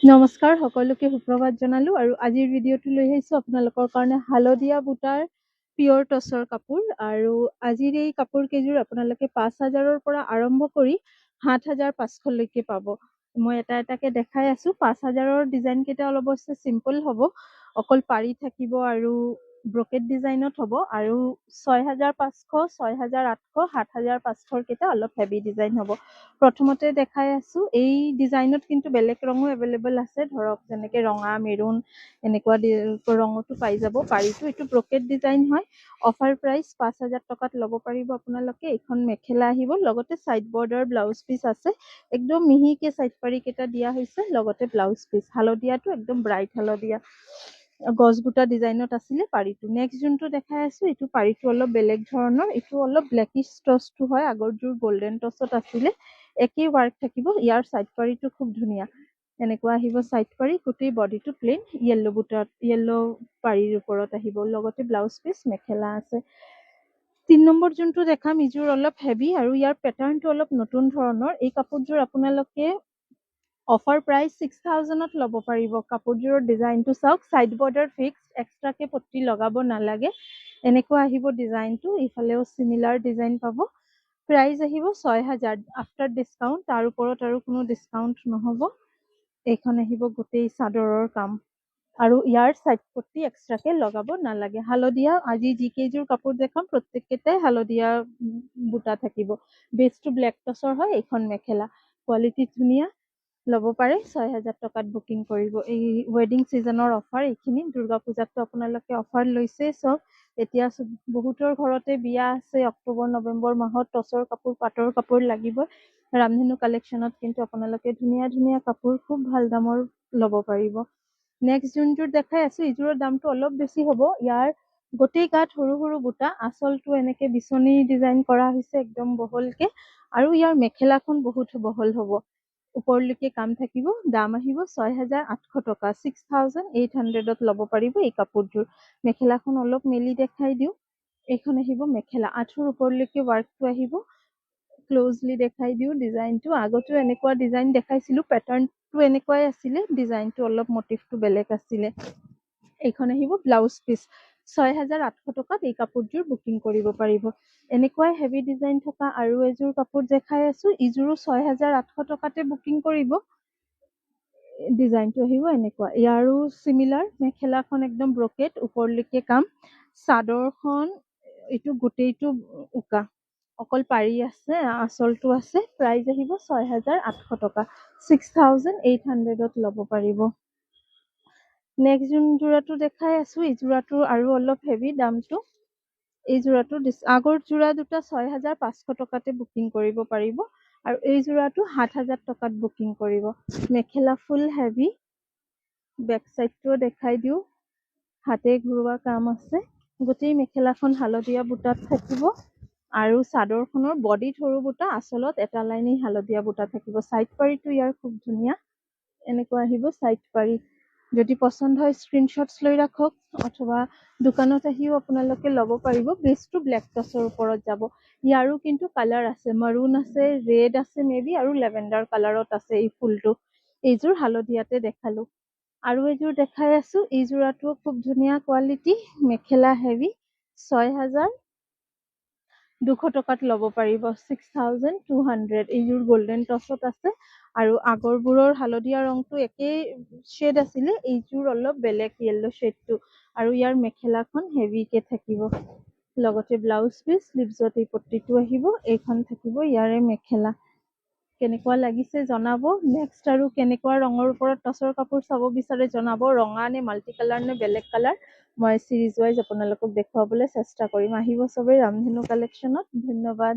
নমস্কাৰ সকলোকে সুপ্ৰভাত জনালো আৰু আজিৰ ভিডিঅ'টো লৈ আহিছো আপোনালোকৰ কাৰণে হালধীয়া বুটাৰ পিয়ৰ টছৰ কাপোৰ আৰু আজিৰ এই কাপোৰ কেইযোৰ আপোনালোকে ৫,০০০ৰ পৰা আৰম্ভ কৰি ৭,৫০০ লৈকে পাব। মই এটা এটাকে দেখাই আছো। ৫,০০০ৰ ডিজাইন কেইটা অলপ অৱশ্যে চিম্পল হ'ব, অকল পাৰি থাকিব আৰু ব্ৰকেট ডিজাইনত হ'ব, আৰু ৬,৫০০, ৬,৮০০, ৭,৫০০ৰ কেইটা অলপ হেভি ডিজাইন হ'ব। প্ৰথমতে দেখাই আছো, এই ডিজাইনত কিন্তু বেলেগ ৰঙো এভেইলেবল আছে, ধৰক যেনেকে ৰঙা, মেৰুন এনেকুৱা ৰঙতো পাই যাব। পাৰীটো এইটো ব্ৰকেট ডিজাইন হয়। অফাৰ প্ৰাইচ ৫,০০০ টকাত ল'ব পাৰিব আপোনালোকে। এইখন মেখেলা আহিব, লগতে চাইড বৰ্ডাৰ ব্লাউজ পিচ আছে। একদম মিহিকে চাইড পাৰী কেইটা দিয়া হৈছে, লগতে ব্লাউজ পিচ হালধীয়াটো একদম ব্ৰাইট হালধীয়া গছ বুটা ডিজাইনত আছিলে পাৰীটো। নেক্সট যোনটো দেখাই আছো, এইটো পাৰীটো অলপ বেলেগ ধৰণৰ, এইটো অলপ ব্লেকিছ টছটো হয়, আগৰযোৰ গল্ডেন টছত আছিলে। একেই ৱাৰ্ক থাকিব। ইয়াৰ চাইড পাৰীটো খুব ধুনীয়া, এনেকুৱা আহিব চাইড পাৰী, গোটেই বডিটো প্লেন য়েল্লো বুটাত, য়েল্লো পাৰীৰ ওপৰত আহিব, লগতে ব্লাউজ পিচ মেখেলা আছে। ৩ নম্বৰ যোনটো দেখাম, ইযোৰ অলপ হেভি আৰু ইয়াৰ পেটাৰ্ণটো অলপ নতুন ধৰণৰ। এই কাপোৰযোৰ আপোনালোকে অফাৰ প্ৰাইচ 6,000ত ল'ব পাৰিব। কাপোৰযোৰৰ ডিজাইনটো চাওক, চাইড বৰ্ডাৰ ফিক্স, এক্সট্ৰাকে পট্টি লগাব নালাগে। এনেকুৱা আহিব ডিজাইনটো, ইফালেও চিমিলাৰ ডিজাইন পাব। প্ৰাইচ আহিব 6,000 আফটাৰ ডিছকাউণ্ট, তাৰ ওপৰত আৰু কোনো ডিছকাউণ্ট নহ'ব। এইখন আহিব গোটেই চাদৰৰ কাম আৰু ইয়াৰ চাইড পট্টি এক্সট্ৰাকে লগাব নালাগে। হালধীয়া, আজি যি কেইযোৰ কাপোৰ দেখাম প্ৰত্যেককেইটাই হালধীয়া বুটা থাকিব। বেচটো ব্লেক টছৰ হয়। এইখন মেখেলা কোৱালিটি ধুনীয়া, ল'ব পাৰে। 6,000 টকাত বুকিং কৰিব। এই ৱেডিং ছিজনৰ অফাৰ এইখিনি। দুৰ্গা পূজাততো আপোনালোকে অফাৰ লৈছেই চব। এতিয়া বহুতৰ ঘৰতে বিয়া আছে, অক্টোবৰ নৱেম্বৰ মাহত টছৰ কাপোৰ, পাটৰ কাপোৰ লাগিবই। ৰামধেনু কালেকশ্যনত কিন্তু আপোনালোকে ধুনীয়া ধুনীয়া কাপোৰ খুব ভাল দামৰ ল'ব পাৰিব। নেক্সট যোনযোৰ দেখাই আছো, এইযোৰৰ দামটো অলপ বেছি হ'ব। ইয়াৰ গোটেই গাত সৰু সৰু বুটা, আঁচলটো এনেকে বিচনী ডিজাইন কৰা হৈছে একদম বহলকে, আৰু ইয়াৰ মেখেলাখন বহুত বহল হ'ব, ওপৰলৈকে কাম থাকিব। দাম আহিব 6,800 টকা, 6,800ত ল'ব পাৰিব এই কাপোৰযোৰ। মেখেলাখন অলপ মেলি দেখাই দিওঁ। এইখন আহিব মেখেলা, আঁঠুৰ ওপৰলৈকে ৱাৰ্কটো আহিব। ক্লজলি দেখাই দিওঁ ডিজাইনটো। আগতেও এনেকুৱা ডিজাইন দেখাইছিলো, পেটাৰ্ণটো এনেকুৱাই আছিলে, ডিজাইনটো অলপ মটিভটো বেলেগ আছিলে। এইখন আহিব ব্লাউজ পিচ। 6,800 টকাত এই কাপোৰযোৰ বুকিং কৰিব পাৰিব। এনেকুৱাই হেভি ডিজাইন থকা আৰু এযোৰ কাপোৰ দেখাই আছো, ইযোৰো 6,800 টকাতে বুকিং কৰিব। ডিজাইনটো আহিব এনেকুৱা, ইয়াৰো চিমিলাৰ। মেখেলাখন একদম ব্ৰকেট, ওপৰলৈকে কাম। চাদৰখন এইটো গোটেইটো উকা, অকল পাৰি আছে, আঁচলটো আছে। প্ৰাইচ আহিব 6,800 টকা, 6,800ত ল'ব পাৰিব। নেক্সট যোনযোৰাটো দেখাই আছো, এই যোৰাটো আৰু অলপ হেভি দামটো। এই যোৰাটো আগৰ যোৰা দুটা 6,500 টকাতে বুকিং কৰিব পাৰিব, আৰু এই যোৰাটো 7,000 টকাত বুকিং কৰিব। মেখেলা ফুল হেভি, বেক চাইডটোও দেখাই দিওঁ, হাতে ঘূৰোৱা কাম আছে। গোটেই মেখেলাখন হালধীয়া বুটাত থাকিব, আৰু চাদৰখনৰ বডিত সৰু বুটা, আঁচলত এটা লাইনেই হালধীয়া বুটা থাকিব। চাইড পাৰীটো ইয়াৰ খুব ধুনীয়া, এনেকুৱা আহিব চাইড পাৰী। যদি পচন্দ হয় স্ক্ৰীনশ্বটছ লৈ ৰাখক, অথবা দোকানত আহিও আপোনালোকে ল'ব পাৰিব। বেচটো ব্লেক টছৰ ওপৰত যাব। ইয়াৰো কিন্তু কালাৰ আছে, মাৰুন আছে, ৰেড আছে মেবি, আৰু লেভেণ্ডাৰ কালাৰত আছে এই ফুলটো। এইযোৰ হালধীয়াতে দেখালো। আৰু এযোৰ দেখাই আছো, এই যোৰাটো খুব ধুনীয়া কোৱালিটি, মেখেলা হেভি, 6,200 টকাত ল'ব পাৰিব। 6,200। এইযোৰ গল্ডেন টছত আছে, আৰু আগৰবোৰৰ হালধীয়া ৰংটো একেই শ্বেড আছিলে, এইযোৰ অলপ বেলেগ য়েল্লো শ্বেডটো। আৰু ইয়াৰ মেখেলাখন হেভিকে থাকিব, লগতে ব্লাউজ পিচ, স্লিভছত এই পট্টিটো আহিব। এইখন থাকিব ইয়াৰে মেখেলা। কেনেকুৱা লাগিছে জনাব। নেক্সট আৰু কেনেকুৱা ৰঙৰ ওপৰত টছৰ কাপোৰ চাব বিচাৰে জনাব, ৰঙা নে মাল্টি কালাৰ নে বেলেগ কালাৰ। মই চিৰিজ ৱাইজ আপোনালোকক দেখুৱাবলৈ চেষ্টা কৰিম। আহিব চবেই ৰামধেনু কালেকশ্যনত। ধন্যবাদ।